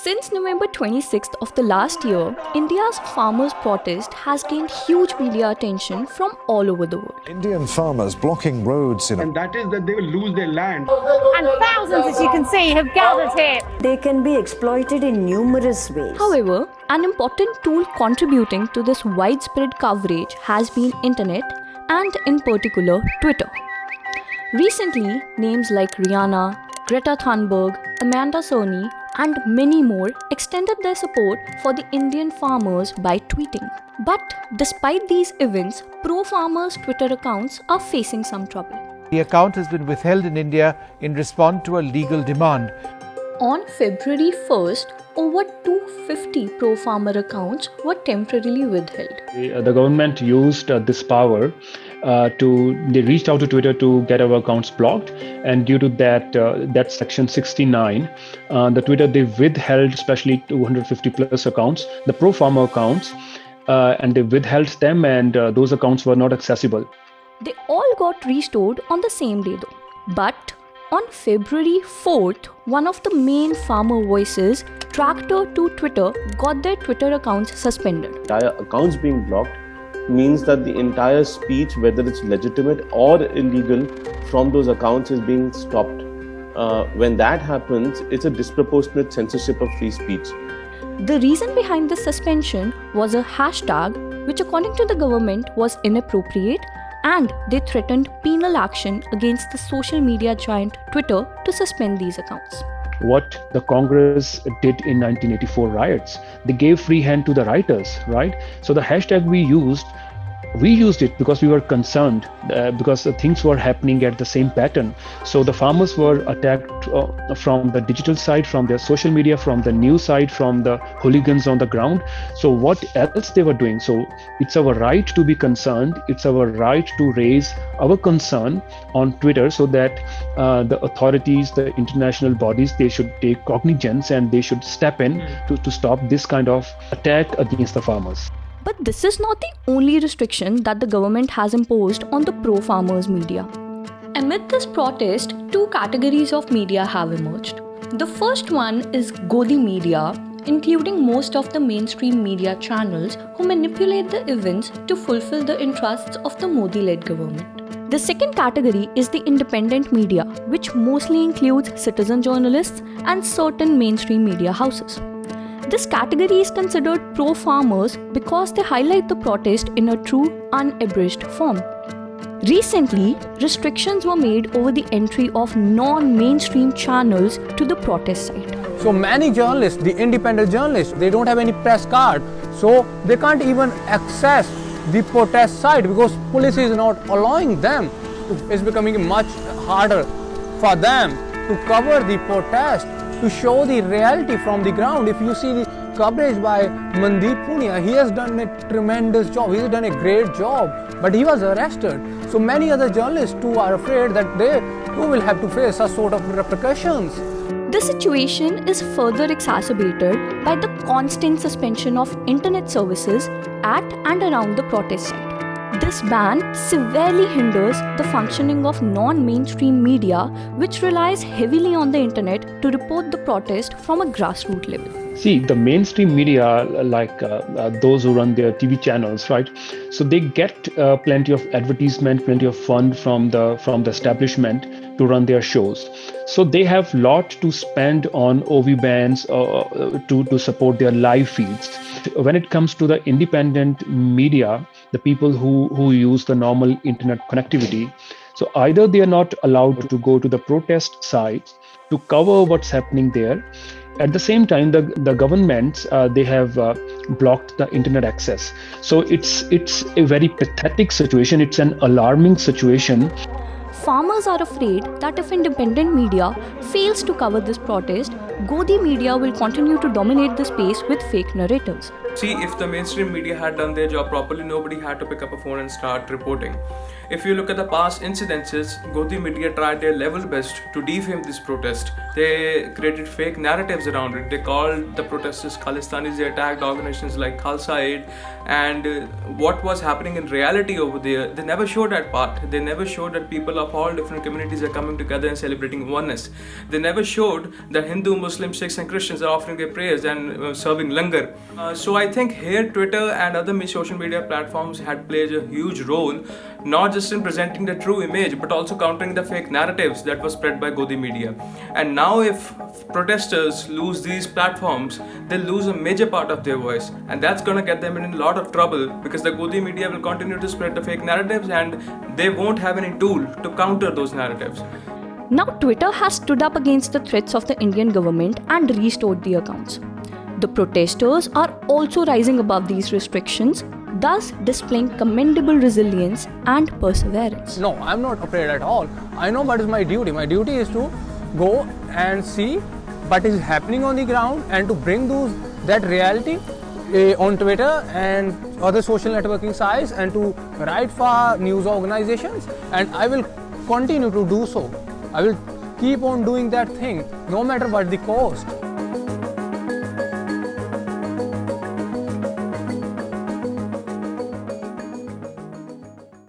Since November 26th of the last year, India's farmers' protest has gained huge media attention from all over the world. Indian farmers blocking roads and that is that they will lose their land. And thousands, as you can see, have gathered here. They can be exploited in numerous ways. However, an important tool contributing to this widespread coverage has been internet and in particular Twitter. Recently, names like Rihanna, Greta Thunberg, Amanda Cerny and many more extended their support for the Indian farmers by tweeting. But despite these events, pro-farmers Twitter accounts are facing some trouble. The account has been withheld in India in response to a legal demand. On February 1st, over 250 pro-farmer accounts were temporarily withheld. The government used this power they reached out to Twitter to get our accounts blocked, and due to that section 69, the Twitter, they withheld especially 250 plus accounts, the pro-farmer accounts, and they withheld them, and those accounts were not accessible. They all got restored on the same day though. But on February 4th, one of the main farmer voices, Tractor to Twitter, got their Twitter accounts suspended. Entire accounts being blocked means that the entire speech, whether it's legitimate or illegal, from those accounts is being stopped. When that happens, it's a disproportionate censorship of free speech. The reason behind this suspension was a hashtag which according to the government was inappropriate, and they threatened penal action against the social media giant Twitter to suspend these accounts. What the Congress did in 1984 riots, they gave free hand to the writers, right? So the hashtag we used it because we were concerned because things were happening at the same pattern. So the farmers were attacked from the digital side, from their social media, from the news side, from the hooligans on the ground. So what else they were doing? So it's our right to be concerned. It's our right to raise our concern on Twitter so that the authorities, the international bodies, they should take cognizance and they should step in to stop this kind of attack against the farmers. But this is not the only restriction that the government has imposed on the pro-farmers media. Amid this protest, two categories of media have emerged. The first one is Godi media, including most of the mainstream media channels who manipulate the events to fulfill the interests of the Modi-led government. The second category is the independent media, which mostly includes citizen journalists and certain mainstream media houses. This category is considered pro-farmers because they highlight the protest in a true, unabridged form. Recently, restrictions were made over the entry of non-mainstream channels to the protest site. So many journalists, the independent journalists, they don't have any press card, so they can't even access the protest site because police is not allowing them. It's becoming much harder for them to cover the protest, to show the reality from the ground. If you see the coverage by Mandeep Punia, he has done a tremendous job, he has done a great job, but he was arrested. So many other journalists too are afraid that they too will have to face such sort of repercussions. The situation is further exacerbated by the constant suspension of internet services at and around the protest site. This ban severely hinders the functioning of non-mainstream media, which relies heavily on the internet to report the protest from a grassroots level. See, the mainstream media, like those who run their TV channels, right? So they get plenty of advertisement, plenty of fund from the establishment to run their shows. So they have lot to spend on OV bands to support their live feeds. When it comes to the independent media, the people who use the normal internet connectivity, so either they are not allowed to go to the protest sites to cover what's happening there. At the same time, the governments, they have blocked the internet access. So it's a very pathetic situation. It's an alarming situation. Farmers are afraid that if independent media fails to cover this protest, Godi media will continue to dominate the space with fake narratives. See, if the mainstream media had done their job properly, nobody had to pick up a phone and start reporting. If you look at the past incidences, Godi media tried their level best to defame this protest. They created fake narratives around it. They called the protesters Khalistanis, they attacked organizations like Khalsa Aid, and what was happening in reality over there, they never showed that part. They never showed that people of all different communities are coming together and celebrating oneness. They never showed that Hindu, Muslims, Sikhs and Christians are offering their prayers and serving langar. So I think here Twitter and other social media platforms had played a huge role, not just in presenting the true image, but also countering the fake narratives that were spread by Godi media. And now if protesters lose these platforms, they'll lose a major part of their voice, and that's gonna get them in a lot of trouble, because the Godi media will continue to spread the fake narratives and they won't have any tool to counter those narratives. Now, Twitter has stood up against the threats of the Indian government and restored the accounts. The protesters are also rising above these restrictions, thus displaying commendable resilience and perseverance. No, I'm not afraid at all. I know what is my duty. My duty is to go and see what is happening on the ground and to bring that reality on Twitter and other social networking sites, and to write for news organizations, and I will continue to do so. I will keep on doing that thing no matter what the cost.